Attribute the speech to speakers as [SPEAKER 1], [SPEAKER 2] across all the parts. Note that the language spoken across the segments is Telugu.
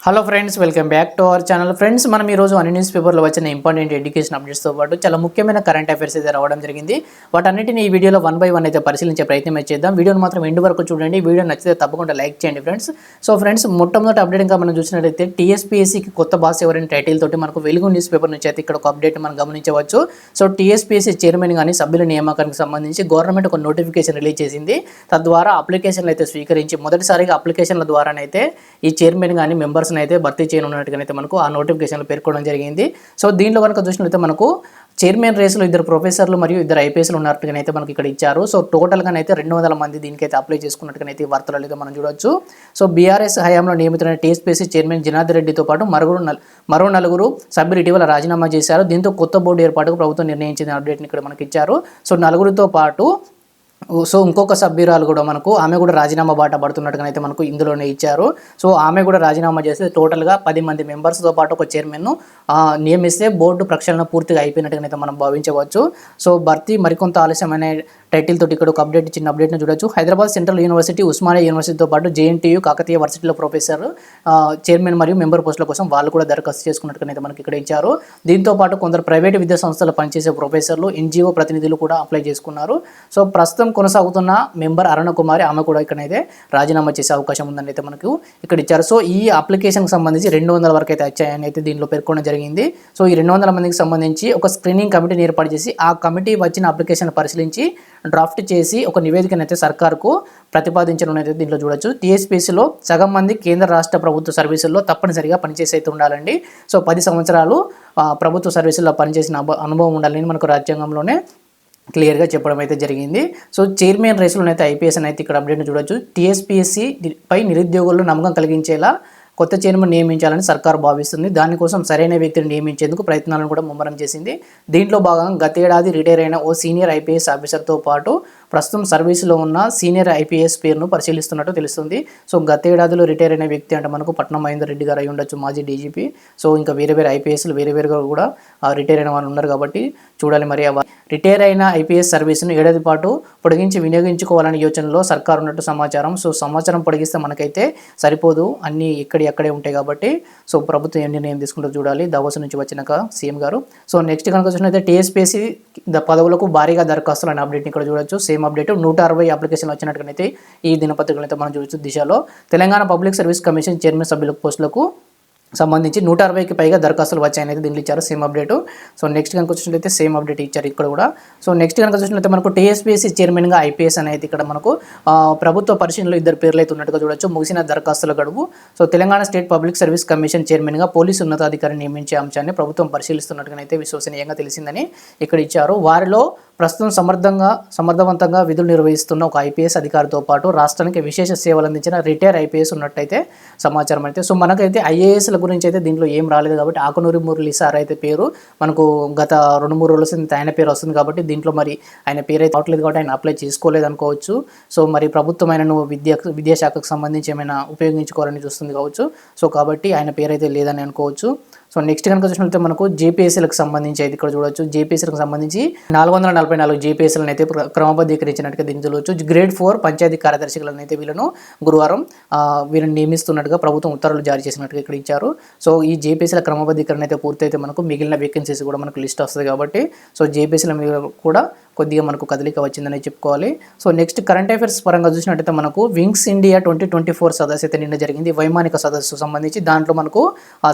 [SPEAKER 1] Hello friends, welcome back to our channel. Friends, మనం ఈ రోజు అన్ని న్యూస్ పేపర్లో వచ్చిన ఇంపార్టెంట్ ఎడ్యుకేషన్ అప్డేట్స్తో పాటు చాలా ముఖ్యమైన కరెంట్ అఫైర్స్ అయితే రావడం జరిగింది. వాటన్నిటిని ఈ వీడియోలో 1 by 1 అయితే పరిశీలించే ప్రయత్నం చేద్దాం. వీడియోని మాత్రం ఎండ్ వరకు చూడండి. వీడియో నచ్చితే తప్పకుండా లైక్ చేయండి ఫ్రెండ్స్. ఫ్రెండ్స్, మొట్టమొదటి అప్డేట్ ఇంకా మనం చూసినట్లయితే టీఎస్పీఎస్సీకి కొత్త బాస్ ఎవరైనా టైటిల్ తోటి మనకు వెలుగు న్యూస్ పేపర్ నుంచి అయితే ఇక్కడ ఒక అప్డేట్ మనం గమనించవచ్చు. టీఎస్పీఎస్సీ చైర్మన్ కానీ సభ్యుల నియామకానికి సంబంధించి గవర్నమెంట్ ఒక నోటిఫికేషన్ రిలీజ్ చేసింది. తద్వారా అప్లికేషన్లు అయితే స్వీకరించి మొదటిసారిగా అప్లికేషన్ల ద్వారానైతే ఈ చైర్మన్ కానీ మెంబర్స్ అయితే భర్తీ చేయనున్నట్టుగానైతే మనకు ఆ నోటిఫికేషన్లో పేర్కొనడం జరిగింది. దీంట్లో కనుక చూసినట్లయితే మనకు చైర్మన్ రేసులో 2 ప్రొఫెసర్లు మరియు 2 ఐపీఎస్లు ఉన్నట్టుగానైతే మనకి ఇక్కడ ఇచ్చారు. టోటల్గానైతే 200 మంది దీనికైతే అప్లై చేసుకున్నట్టుగానైతే ఈ వార్తలు అయితే మనం చూడొచ్చు. బీఆర్ఎస్ హయాంలో నియమితున్న టీఎస్పీఎస్సీ చైర్మన్ జనార్దన్ రెడ్డితో పాటు మరో 4 సభ్యులు ఇటీవల రాజీనామా చేశారు. దీంతో కొత్త బోర్డు ఏర్పాటుకు ప్రభుత్వం నిర్ణయించిన అప్డేట్ని ఇక్కడ మనకి ఇచ్చారు. 4తో పాటు ఇంకొక సభ్యురాలు కూడా ఆమె కూడా రాజీనామా బాట పడుతున్నట్టుగా అయితే మనకు ఇందులోనే ఇచ్చారు. ఆమె కూడా రాజీనామా చేస్తే టోటల్గా 10 మంది మెంబర్స్తో పాటు ఒక చైర్మన్ను నియమిస్తే బోర్డు ప్రక్షాళన పూర్తిగా అయిపోయినట్టుగా అయితే మనం భావించవచ్చు. భర్తీ మరికొంత ఆలస్యమైన టైటిల్ తోటి ఇక్కడ ఒక చిన్న అప్డేట్ని చూడొచ్చు. హైదరాబాద్ సెంట్రల్ యూనివర్సిటీ, ఉస్మానియా యూనివర్సిటీతో పాటు జేఎన్టీయూ, కాకతీయ వర్సిటీలో ప్రొఫెసర్, చైర్మన్ మరియు మెంబర్ పోస్టుల కోసం వాళ్ళు కూడా దరఖాస్తు చేసుకున్నట్టుగా అయితే మనకి ఇక్కడ ఇచ్చారు. దీంతో పాటు కొందరు ప్రైవేటు విద్యా సంస్థలు పనిచేసే ప్రొఫెసర్లు, ఎన్జిఓ ప్రతినిధులు కూడా అప్లై చేసుకున్నారు. ప్రస్తుతం కొనసాగుతున్న మెంబర్ అరుణ కుమారి, ఆమె కూడా ఇక్కడైతే రాజీనామా చేసే అవకాశం ఉందని అయితే మనకు ఇక్కడ ఇచ్చారు. ఈ అప్లికేషన్కి సంబంధించి 200 వరకు అయితే వచ్చాయని అయితే దీనిలో పేర్కొనడం జరిగింది. ఈ 200 మందికి సంబంధించి ఒక స్క్రీనింగ్ కమిటీని ఏర్పాటు చేసి ఆ కమిటీ వచ్చిన అప్లికేషన్ పరిశీలించి డ్రాఫ్ట్ చేసి ఒక నివేదికను అయితే సర్కార్కు ప్రతిపాదించడం అయితే దీంట్లో చూడొచ్చు. టీఎస్పీఎస్సీలో సగం మంది కేంద్ర రాష్ట్ర ప్రభుత్వ సర్వీసుల్లో తప్పనిసరిగా పనిచేసి అయితే ఉండాలండి. 10 సంవత్సరాలు ప్రభుత్వ సర్వీసుల్లో పనిచేసిన అనుభవం ఉండాలని మనకు రాజ్యాంగంలోనే క్లియర్గా చెప్పడం అయితే జరిగింది. చైర్మన్ రేసులో అయితే ఐపీఎస్ అయితే ఇక్కడ అప్డేట్ని చూడొచ్చు. టీఎస్పీఎస్సీ పై నిరుద్యోగుల్లో నమ్మకం కలిగించేలా కొత్త చైర్మన్ నియమించాలని సర్కారు భావిస్తుంది. దానికోసం సరైన వ్యక్తిని నియమించేందుకు ప్రయత్నాలను కూడా ముమ్మరం చేసింది. దీంట్లో భాగంగా గతేడాది రిటైర్ అయిన ఓ సీనియర్ ఐపీఎస్ ఆఫీసర్తో పాటు ప్రస్తుతం సర్వీసులో ఉన్న సీనియర్ ఐపీఎస్ పేరును పరిశీలిస్తున్నట్టు తెలుస్తుంది. గతేడాదిలో రిటైర్ అయిన వ్యక్తి అంటే మనకు పట్నం మహేందర్ రెడ్డి గారు అయి ఉండొచ్చు, మాజీ డీజీపీ. ఇంకా వేరే ఐపీఎస్లు వేరుగా కూడా రిటైర్ అయిన వాళ్ళు ఉన్నారు కాబట్టి చూడాలి. మరి రిటైర్ అయిన ఐపీఎస్ సర్వీసును ఏడాది పాటు పొడిగించి వినియోగించుకోవాలనే యోచనలో సర్కారు ఉన్నట్టు సమాచారం. సంవత్సరం పొడిగిస్తే మనకైతే సరిపోదు, అన్నీ అక్కడే ఉంటాయి కాబట్టి ప్రభుత్వం ఏ నిర్ణయం తీసుకుంటూ చూడాలి. దావోస్ నుంచి వచ్చినాక సీఎం గారు. నెక్స్ట్ కనుక చూసినట్లయితే టీఎస్పీఎస్సీ పదవులకు భారీగా దరఖాస్తులు అనే అప్డేట్ని ఇక్కడ చూడొచ్చు. సేమ్ అప్డేట్ 160 అప్లికేషన్లు వచ్చినట్టుగానైతే ఈ దినపత్రికలు అయితే మనం చూడొచ్చు. దిశలో Telangana public service commission chairman సభ్యుల పోస్టులకు సంబంధించి 160కి పైగా దరఖాస్తులు వచ్చాయని అయితే దీంట్లో ఇచ్చారు. Same update. నెక్స్ట్ కనుక చూసినట్లయితే సేమ్ అప్డేట్ ఇచ్చారు ఇక్కడ కూడా. నెక్స్ట్ కనుక చూసినట్లయితే మనకు టీఎస్పీఎస్సీ చైర్మన్గా ఐపీఎస్ అనేది ఇక్కడ మనకు ప్రభుత్వ పరిశీలనలో 2 పేర్లు అయితే ఉన్నట్టుగా చూడొచ్చు. ముగిసిన దరఖాస్తుల గడువు. Telangana state public service commission చైర్మన్గా పోలీసు ఉన్నతాధికారిని నియమించే అంశాన్ని ప్రభుత్వం పరిశీలిస్తున్నట్టుగా అయితే విశ్వసనీయంగా తెలిసిందని ఇక్కడ ఇచ్చారు. వారిలో ప్రస్తుతం సమర్థవంతంగా విధులు నిర్వహిస్తున్న ఒక ఐపీఎస్ అధికారితో పాటు రాష్ట్రానికి విశేష సేవలు అందించిన రిటైర్ ఐపీఎస్ ఉన్నట్టయితే సమాచారం అయితే. మనకైతే ఐఏఎస్ల గురించి అయితే దీంట్లో ఏం రాలేదు కాబట్టి ఆకునూరి మురళి సార్ అయితే పేరు మనకు గత 2-3 రోజుల ఆయన పేరు వస్తుంది కాబట్టి దీంట్లో మరి ఆయన పేరు అయితే రావట్లేదు కాబట్టి ఆయన అప్లై చేసుకోలేదు అనుకోవచ్చు. మరి ప్రభుత్వం ఆయనను విద్యాశాఖకు సంబంధించి ఏమైనా ఉపయోగించుకోవాలని చూస్తుంది కావచ్చు. కాబట్టి ఆయన పేరు అయితే లేదని అనుకోవచ్చు. నెక్స్ట్ కనుక చూసినట్లయితే మనకు జేపీఎస్సీలకు సంబంధించి అయితే ఇక్కడ చూడొచ్చు. జేపీఎస్సీలకు సంబంధించి 444 జేపీఎస్సీలను అయితే క్రమబద్ధీకరించినట్టుగా దీన్ని చూడవచ్చు. గ్రేడ్ 4 పంచాయతీ కార్యదర్శులను అయితే వీళ్ళను గురువారం వీళ్ళని నియమిస్తున్నట్టుగా ప్రభుత్వం ఉత్తర్వులు జారీ చేసినట్టుగా ఇక్కడ ఇచ్చారు. ఈ జేపీఎస్సీల క్రమబద్ధీకరణ అయితే పూర్తయితే మనకు మిగిలిన వేకెన్సీస్ కూడా మనకు లిస్ట్ వస్తుంది కాబట్టి జేపీఎస్సీల మీద కూడా కొద్దిగా మనకు కదలిక వచ్చిందని చెప్పుకోవాలి. నెక్స్ట్ కరెంట్ అఫైర్స్ పరంగా చూసినట్టయితే మనకు వింగ్స్ ఇండియా 2024 సదస్సు అయితే నిన్న జరిగింది. వైమానిక సదస్సు సంబంధించి దాంట్లో మనకు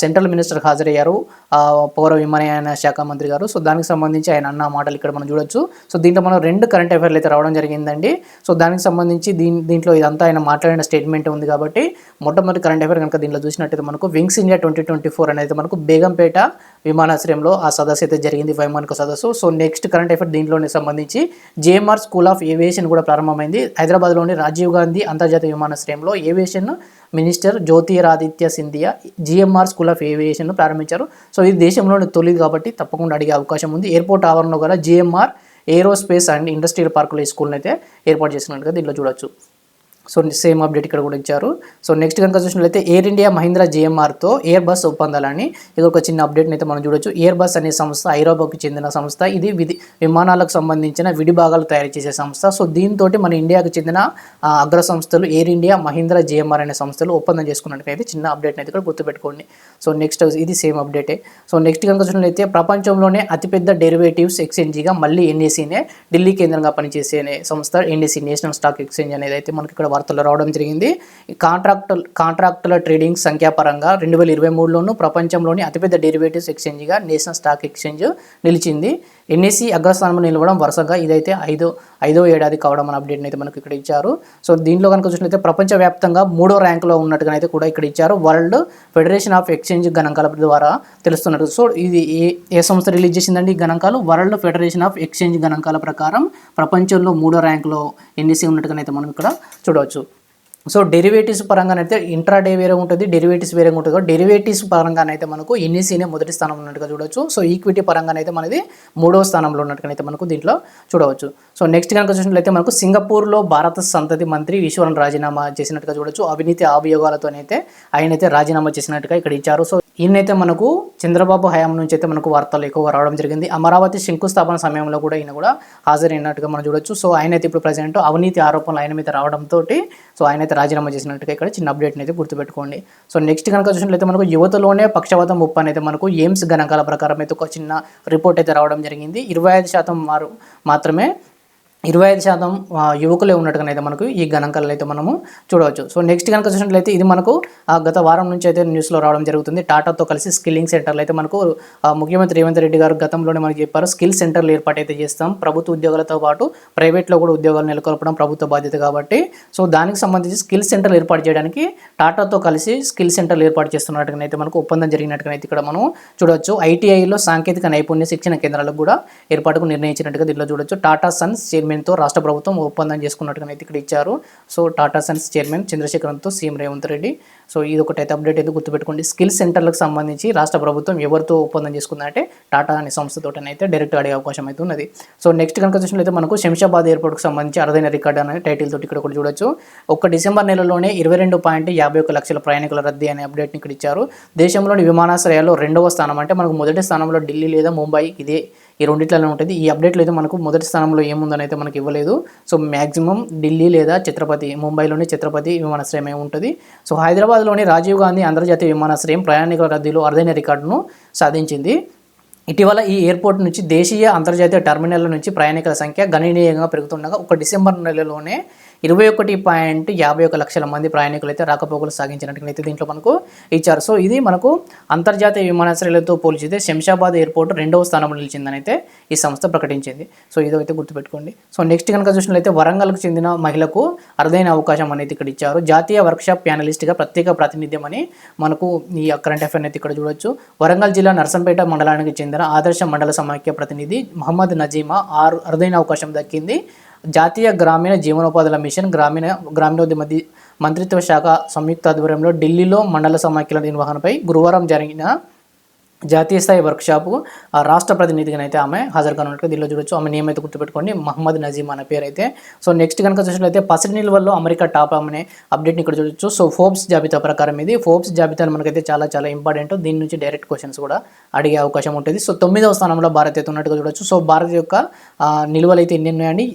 [SPEAKER 1] సెంట్రల్ మినిస్టర్ హాజరయ్యారు, పౌర విమానయాన శాఖ మంత్రి గారు. దానికి సంబంధించి ఆయన అన్న మాటలు ఇక్కడ మనం చూడొచ్చు. దీంట్లో మనం 2 కరెంట్ అఫైర్లు అయితే రావడం జరిగిందండి. దానికి సంబంధించి దీంట్లో ఇదంతా ఆయన మాట్లాడిన స్టేట్మెంట్ ఉంది కాబట్టి మొట్టమొదటి కరెంట్ అఫైర్ కనుక దీంట్లో చూసినట్టయితే మనకు వింగ్స్ ఇండియా 2024 అనేది మనకు బేగంపేట విమానాశ్రయంలో ఆ సదస్సు అయితే జరిగింది, వైమానిక సదస్సు. నెక్స్ట్ కరెంట్ అఫైర్ దీంట్లోనే సంబంధించి జేఎంఆర్ స్కూల్ ఆఫ్ ఏవియేషన్ కూడా ప్రారంభమైంది. హైదరాబాద్లోని రాజీవ్ గాంధీ అంతర్జాతీయ విమానాశ్రయంలో aviation minister Jyotiraditya Scindia GMR school of aviation ప్రారంభించారు. ఇది దేశంలోని తొలిది కాబట్టి తప్పకుండా అడిగే అవకాశం ఉంది. ఎయిర్పోర్ట్ ఆవరణలో గల జిఎంఆర్ ఏరోస్పేస్ అండ్ ఇండస్ట్రియల్ పార్కులో ఈ స్కూల్ని అయితే ఏర్పాటు చేసినట్టుగా దీంట్లో చూడొచ్చు. సో సేమ్ అప్డేట్ ఇక్కడ కూడా ఇచ్చారు. సో నెక్స్ట్ కనుక చూసినట్లయితే ఎయిర్ ఇండియా మహీంద్రా జేఎంఆర్తో ఎయిర్ బస్ ఒప్పందాలని ఇది ఒక చిన్న అప్డేట్ని అయితే మనం చూడొచ్చు. ఎయిర్ బస్ అనే సంస్థ ఐరోపాకు చెందిన సంస్థ. ఇది విమానాలకు సంబంధించిన విడి భాగాలు తయారు చేసే సంస్థ. సో దీంతో మన ఇండియాకు చెందిన అగ్ర సంస్థలు ఎయిర్ ఇండియా మహీంద్రా జేఎంఆర్ అనే సంస్థలు ఒప్పందం చేసుకున్నట్లయితే చిన్న అప్డేట్ని అయితే ఇక్కడ గుర్తుపెట్టుకోండి. సో నెక్స్ట్ ఇది సేమ్ అప్డేటే. సో నెక్స్ట్ కనుక చూసినట్లయితే ప్రపంచంలోనే అతిపెద్ద డెరివేటివ్స్ ఎక్స్చేంజ్గా మళ్ళీ ఎన్ఈసీనే ఢిల్లీ కేంద్రంగా పనిచేసే సంస్థ ఎన్ఈసీ నేషనల్ స్టాక్ ఎక్స్చేంజ్ అనేది అయితే మనకి ఇక్కడ వార్తల్లో రావడం జరిగింది. ఈ కాంట్రాక్టుల ట్రేడింగ్ సంఖ్యాపరంగా 2023లోనూ ప్రపంచంలోని అతిపెద్ద డెరివేటివ్స్ ఎక్స్చేంజ్గా నేషనల్ స్టాక్ ఎక్స్చేంజ్ నిలిచింది. ఎన్ఈసీ అగ్రస్థానంలో నిలవడం వరుసగా ఇదైతే ఐదో ఏడాది కావడం అనే అప్డేట్ని అయితే మనకు ఇక్కడ ఇచ్చారు. సో దీనిలో కనుక చూసినట్లయితే ప్రపంచవ్యాప్తంగా 3వ ర్యాంకులో ఉన్నట్టుగా అయితే కూడా ఇక్కడ ఇచ్చారు. వరల్డ్ ఫెడరేషన్ ఆఫ్ ఎక్స్చేంజ్ గణాంకాల ద్వారా తెలుస్తున్నట్టు. సో ఇది ఏ సంస్థ రిలీజ్ చేసిందండి ఈ గణాంకాలు? వరల్డ్ ఫెడరేషన్ ఆఫ్ ఎక్స్చేంజ్ గణాంకాల ప్రకారం ప్రపంచంలో 3వ ర్యాంకులో ఎన్ఈసీ ఉన్నట్టుగా అయితే మనం ఇక్కడ చూడవచ్చు. సో డెరివేటివ్స్ పరంగానైతే ఇంట్రాడే వేరే ఉంటుంది, డెరివేటివ్స్ వేరే ఉంటుంది. డెరివేటివ్స్ పరంగానైతే మనకు ఎన్ఈసీనే మొదటి స్థానంలో ఉన్నట్టుగా చూడవచ్చు. సో ఈక్విటీ పరంగానైతే మనది 3వ స్థానంలో ఉన్నట్టుగా అయితే మనకు దీంట్లో చూడవచ్చు. సో నెక్స్ట్ కనుక చూసినట్లయితే మనకు సింగపూర్లో భారత సంతతి మంత్రి ఈశ్వరన్ రాజీనామా చేసినట్టుగా చూడవచ్చు. అవినీతి అభియోగాలతోనైతే ఆయనైతే రాజీనామా చేసినట్టుగా ఇక్కడ ఇచ్చారు. సో ఈయనైతే మనకు చంద్రబాబు హయాం నుంచి అయితే మనకు వార్తలు ఎక్కువగా రావడం జరిగింది. అమరావతి శంకుస్థాపన సమయంలో కూడా ఈయన కూడా హాజరైనట్టుగా మనం చూడొచ్చు. సో ఆయనైతే ఇప్పుడు ప్రజెంట్ అవినీతి ఆరోపణలు ఆయన మీద రావడంతో సో ఆయనైతే రాజీనామా చేసినట్టుగా ఇక్కడ చిన్న అప్డేట్ని అయితే గుర్తుపెట్టుకోండి. సో నెక్స్ట్ కనుక చూసినట్లయితే మనకు యువతలోనే పక్షవాతం ముప్పు అనేది మనకు ఎయిమ్స్ గణాంకాల ప్రకారం అయితే ఒక చిన్న రిపోర్ట్ అయితే రావడం జరిగింది. 25% మాత్రమే 25% యువకులే ఉన్నట్టుగానైతే మనకు ఈ గణాంకాలు అయితే మనము చూడవచ్చు. సో నెక్స్ట్ కనుక చూసినట్లయితే ఇది మనకు గత వారం నుంచి అయితే న్యూస్లో రావడం జరుగుతుంది. టాటాతో కలిసి స్కిల్లింగ్ సెంటర్లు అయితే మనకు ముఖ్యమంత్రి రేవంత్ రెడ్డి గారు గతంలోనే మనకి చెప్పారు. స్కిల్ సెంటర్లు ఏర్పాటు అయితే చేస్తాం, ప్రభుత్వ ఉద్యోగాలతో పాటు ప్రైవేట్లో కూడా ఉద్యోగాలు నెలకొల్పడం ప్రభుత్వ బాధ్యత కాబట్టి సో దానికి సంబంధించి స్కిల్ సెంటర్లు ఏర్పాటు చేయడానికి టాటాతో కలిసి స్కిల్ సెంటర్లు ఏర్పాటు చేస్తున్నట్టుగా అయితే మనకు ఒప్పందం జరిగినట్టుగా అయితే ఇక్కడ మనం చూడవచ్చు. ఐటీఐలో సాంకేతిక నైపుణ్య శిక్షణ కేంద్రాలకు కూడా ఏర్పాటుకు నిర్ణయించినట్టుగా దీంట్లో చూడవచ్చు. టాటా సన్స్ చైర్మన్తో రాష్ట్ర ప్రభుత్వం ఒప్పందం చేసుకున్నట్టుగా అయితే ఇక్కడ ఇచ్చారు. సో టాటా సన్స్ చైర్మన్ చంద్రశేఖరన్తో సీఎం రేవంత్ రెడ్డి. సో ఇది ఒకటైతే అప్డేట్ అయితే గుర్తుపెట్టుకోండి. స్కిల్ సెంటర్లకు సంబంధించి రాష్ట్ర ప్రభుత్వం ఎవరితో ఒప్పందం చేసుకుందంటే టాటా అనే సంస్థతోటనైతే డైరెక్ట్ అడిగే అవకాశం అయితే ఉన్నది. సో నెక్స్ట్ కనుక చూసినట్లయితే మనకు శంషాబాద్ ఎయిర్పోర్ట్కి సంబంధించి అరుదైన రికార్డు అనే టైటిల్ తోటి ఇక్కడ కూడా చూడొచ్చు. ఒక్క డిసెంబర్ నెలలోనే 22.51 లక్షల ప్రయాణికుల రద్దీ అనే అప్డేట్ని ఇక్కడ ఇచ్చారు. దేశంలోని విమానాశ్రయాల్లో 2వ స్థానం, అంటే మనకు మొదటి స్థానంలో ఢిల్లీ లేదా ముంబై, ఈ రెండిట్లలో ఉంటుంది. ఈ అప్డేట్లో అయితే మనకు మొదటి స్థానంలో ఏముందని అయితే మనకి ఇవ్వలేదు. సో మ్యాక్సిమం ఢిల్లీ లేదా ఛత్రపతి, ముంబైలోని ఛత్రపతి విమానాశ్రయం ఉంటుంది. సో హైదరాబాద్లోని రాజీవ్ గాంధీ అంతర్జాతీయ విమానాశ్రయం ప్రయాణికుల రద్దీలో అరుదైన రికార్డును సాధించింది. ఇటీవల ఈ ఎయిర్పోర్ట్ నుంచి దేశీయ అంతర్జాతీయ టెర్మినల్ల నుంచి ప్రయాణికుల సంఖ్య గణనీయంగా పెరుగుతుండగా ఒక డిసెంబర్ నెలలోనే 21.51 లక్షల మంది ప్రయాణికులు అయితే రాకపోకలు సాగించినట్టుగా దీంట్లో మనకు ఇచ్చారు. సో ఇది మనకు అంతర్జాతీయ విమానాశ్రయాలతో పోల్చితే శంషాబాద్ ఎయిర్పోర్ట్ 2వ స్థానంలో నిలిచిందని అయితే ఈ సంస్థ ప్రకటించింది. సో ఇదైతే గుర్తుపెట్టుకోండి. సో నెక్స్ట్ కనుక చూసినట్లయితే వరంగల్కు చెందిన మహిళకు అరుదైన అవకాశం అనేది ఇక్కడ ఇచ్చారు. జాతీయ వర్క్షాప్ ప్యానలిస్ట్గా ప్రత్యేక ప్రాతినిధ్యం అని మనకు ఈ కరెంట్ అఫైర్ అయితే ఇక్కడ చూడొచ్చు. వరంగల్ జిల్లా నర్సంపేట మండలానికి చెందిన ఆదర్శ మండల సమాఖ్య ప్రతినిధి మహమ్మద్ నజీమా అరుదైన అవకాశం దక్కింది. జాతీయ గ్రామీణ జీవనోపాధుల మిషన్ గ్రామీణోద్యమ మంత్రిత్వ శాఖ సంయుక్త ఆధ్వర్యంలో ఢిల్లీలో మండల సమాఖ్యల నిర్వహణపై గురువారం జరిగిన జాతీయ స్థాయి వర్క్షాప్ రాష్ట్ర ప్రతినిధిగా అయితే ఆమె హాజరు కానున్నట్టుగా దీనిలో చూడొచ్చు. ఆమె నేమ్ అయితే గుర్తుపెట్టుకోండి, మహమ్మద్ నజీమ్ అనే పేరు అయితే. సో నెక్స్ట్ కనుక చూసినట్లయితే పసిడి నిల్వల్లో అమెరికా టాప్ అనే అప్డేట్ని ఇక్కడ చూడొచ్చు. సో ఫోర్బ్స్ జాబితా ప్రకారం ఇది ఫోర్బ్స్ జాబితాను మనకైతే చాలా చాలా ఇంపార్టెంట్. దీని నుంచి డైరెక్ట్ క్వశ్చన్స్ కూడా అడిగే అవకాశం ఉంటుంది. సో 9వ స్థానంలో భారత్ అయితే ఉన్నట్టుగా చూడొచ్చు. సో భారత్ యొక్క నిల్వలు అయితే ఎన్ని ఉన్నాయండి?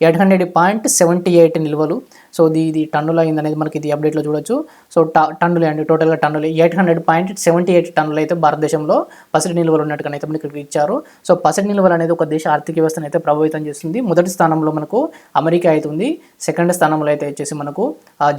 [SPEAKER 1] 800.78 నిల్వలు. సో ఇది టన్నులు అయింది అనేది మనకి ఇది అప్డేట్లో చూడొచ్చు. సో టన్నులే అండి, టోటల్గా టన్నులే 800.78 టన్నులు అయితే భారతదేశంలో పసిడి నిల్వలు ఉన్నట్టుగా అయితే మనకి ఇక్కడ ఇచ్చారు. సో పసిడి నిల్వలు అనేది ఒక దేశ ఆర్థిక వ్యవస్థను అయితే ప్రభావితం చేస్తుంది. మొదటి స్థానంలో మనకు అమెరికా అయితే ఉంది, సెకండ్ స్థానంలో అయితే వచ్చేసి మనకు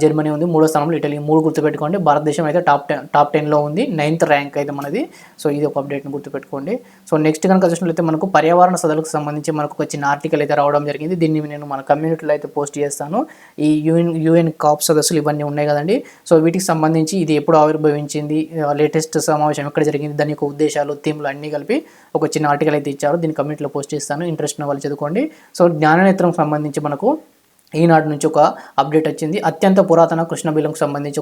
[SPEAKER 1] జర్మనీ ఉంది, 3వ స్థానంలో ఇటలీ. 3 గుర్తుపెట్టుకోండి. భారతదేశం అయితే టాప్ 10లో ఉంది, 9th ర్యాంక్ అయితే మనది. సో ఇది ఒక అప్డేట్ని గుర్తుపెట్టుకోండి. సో నెక్స్ట్ కనుక చూసినట్లయితే మనకు పర్యావరణ సదలకు సంబంధించి మనకు ఒక చిన్న ఆర్టికల్ అయితే రావడం జరిగింది. దీన్ని నేను మన కమ్యూనిటీలో అయితే పోస్ట్ చేస్తాను. ఈ యుఎన్ కాప్ సదస్సులు ఇవన్నీ ఉన్నాయి కదండి. సో వీటికి సంబంధించి ఇది ఎప్పుడు ఆవిర్భవించింది, లేటెస్ట్ సమావేశం ఎక్కడ జరిగింది, దాని యొక్క ఉద్దేశాలు, థీమ్లు అన్నీ కలిపి ఒక చిన్న ఆర్టికల్ అయితే ఇచ్చారు. దీన్ని కమ్యూనిటీలో పోస్ట్ చేస్తాను, ఇంట్రెస్ట్ ఉన్న వాళ్ళు చదువుకోండి. సో జ్ఞాననేత్రం సంబంధించి మనకు ఈనాడు నుంచి ఒక అప్డేట్ వచ్చింది. అత్యంత పురాతన కృష్ణబిలంకు సంబంధించి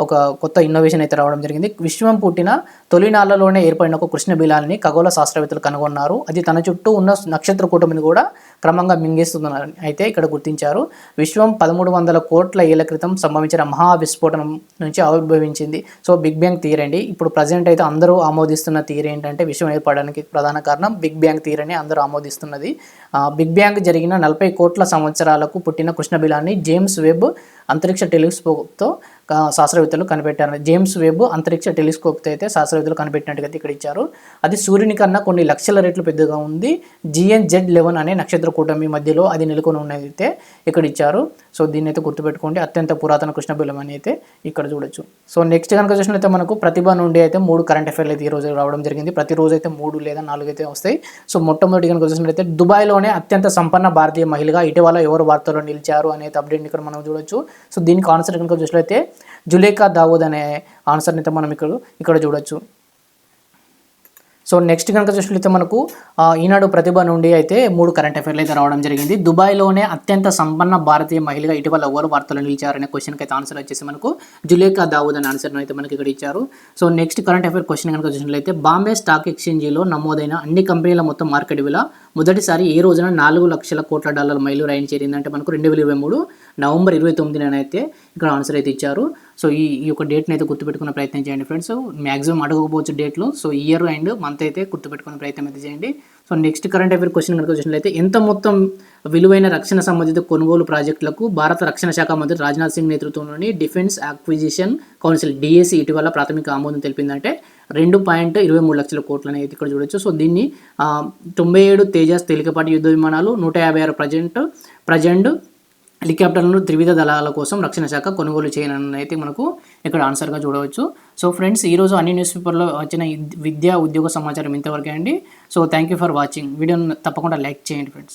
[SPEAKER 1] ఒక కొత్త ఇన్నోవేషన్ అయితే రావడం జరిగింది. విశ్వం పుట్టిన తొలినాళ్లలోనే ఏర్పడిన ఒక కృష్ణబిలాన్ని ఖగోళ శాస్త్రవేత్తలు కనుగొన్నారు. అది తన చుట్టూ ఉన్న నక్షత్ర కూటమిని కూడా క్రమంగా మింగేస్తుందని అయితే ఇక్కడ గుర్తించారు. విశ్వం 1300 కోట్ల ఏళ్ల క్రితం సంభవించిన మహా విస్ఫోటనం నుంచి ఆవిర్భవించింది. సో బిగ్ బ్యాంగ్ థియరీ అండి. ఇప్పుడు ప్రజెంట్ అయితే అందరూ ఆమోదిస్తున్న థియరీ ఏంటంటే విశ్వం ఏర్పడడానికి ప్రధాన కారణం బిగ్ బ్యాంగ్ థియరీని అందరూ ఆమోదిస్తున్నది. బిగ్ బ్యాంగ్ జరిగిన 40 కోట్ల సంవత్సరాలకు పుట్టిన కృష్ణబిలాన్ని జేమ్స్ వెబ్ అంతరిక్ష టెలిస్కోప్తో శాస్త్రవేత్తలు కనిపెట్టారు. జేమ్స్ వెబ్ అంతరిక్ష టెలిస్కోప్తో అయితే శాస్త్రవేత్తలు కనిపెట్టినట్టుగా ఇక్కడ ఇచ్చారు. అది సూర్యుని కన్నా కొన్ని లక్షల రెట్లు పెద్దగా ఉంది. GN-Z11 అనే నక్షత్ర కూటమి మధ్యలో అది నెలకొని ఉన్నది అయితే ఇక్కడ ఇచ్చారు. సో దీన్ని అయితే గుర్తుపెట్టుకోండి. అత్యంత పురాతన కృష్ణబిలం అని అయితే ఇక్కడ చూడొచ్చు. సో నెక్స్ట్ కనుక చూసినట్లయితే మనకు ప్రతిభ నుండి అయితే 3 కరెంట్ అఫైర్లు అయితే ఈరోజు రావడం జరిగింది. ప్రతిరోజు అయితే 3 లేదా 4 అయితే వస్తాయి. సో మొట్టమొదటి కనుక చూసినట్లయితే దుబాయ్లోనే అత్యంత సంపన్న భారతీయ మహిళగా ఇటీవల ఎవరు వార్తల్లో నిలిచారు అనేది అప్డేట్ ఇక్కడ మనం చూడొచ్చు. సో దీనికి ఆన్సర్ కనుక చూసినట్లయితే జులేఖా దావూద్ అనే ఆన్సర్ని అయితే మనం ఇక్కడ చూడొచ్చు. సో నెక్స్ట్ కనుక చూసినట్లయితే మనకు ఈనాడు ప్రతిభ నుండి అయితే 3 కరెంట్ అఫైర్లు అయితే రావడం జరిగింది. దుబాయ్లోనే అత్యంత సంపన్న భారతీయ మహిళగా ఇటీవల ఎవరు వార్తలు నిలిచారనే క్వశ్చన్కి అయితే ఆన్సర్ వచ్చేసి మనకు జులేఖా దావూద్ అనే ఆన్సర్ను అయితే మనకి ఇక్కడ ఇచ్చారు. So next current affair question కనుక చూసినట్లయితే బాంబే స్టాక్ ఎక్స్చేంజీలో నమోదైన అన్ని కంపెనీల మొత్తం మార్కెట్ విలువ మొదటిసారి ఏ రోజున $4 లక్షల కోట్ల మైలురాయిని చేరిందంటే మనకు 2023 నవంబర్ 29న అయితే ఇక్కడ ఆన్సర్ అయితే ఇచ్చారు. సో ఈ యొక్క డేట్ని అయితే గుర్తుపెట్టుకునే ప్రయత్నం చేయండి ఫ్రెండ్స్. మ్యాక్సిమం అడగకపోవచ్చు డేట్లు. సో ఇయర్ అండ్ మంత్ అయితే గుర్తుపెట్టుకునే ప్రయత్నం అయితే చేయండి. So next current affair question కనుక చూసినట్లయితే ఎంత మొత్తం విలువైన రక్షణ సంబంధిత కొనుగోలు ప్రాజెక్టులకు భారత రక్షణ శాఖ మంత్రి రాజ్నాథ్ సింగ్ నేతృత్వంలోని డిఫెన్స్ అక్విజిషన్ కౌన్సిల్ DAC ఇటీవల ప్రాథమిక ఆమోదం తెలిపిందంటే 2.23 లక్షల కోట్లని అయితే ఇక్కడ చూడొచ్చు. సో దీన్ని 97 తేజస్ తేలికపాటి యుద్ధ విమానాలు, 156 ప్రజెంట్ హెలికాప్టర్లను త్రివిధ దళాల కోసం రక్షణ శాఖ కొనుగోలు చేయనని అయితే మనకు ఇక్కడ ఆన్సర్గా చూడవచ్చు. సో ఫ్రెండ్స్ ఈరోజు అన్ని న్యూస్ పేపర్లో వచ్చిన విద్యా ఉద్యోగ సమాచారం ఇంతవరకే అండి. So thank you for watching. వీడియోని తప్పకుండా లైక్ చేయండి ఫ్రెండ్స్.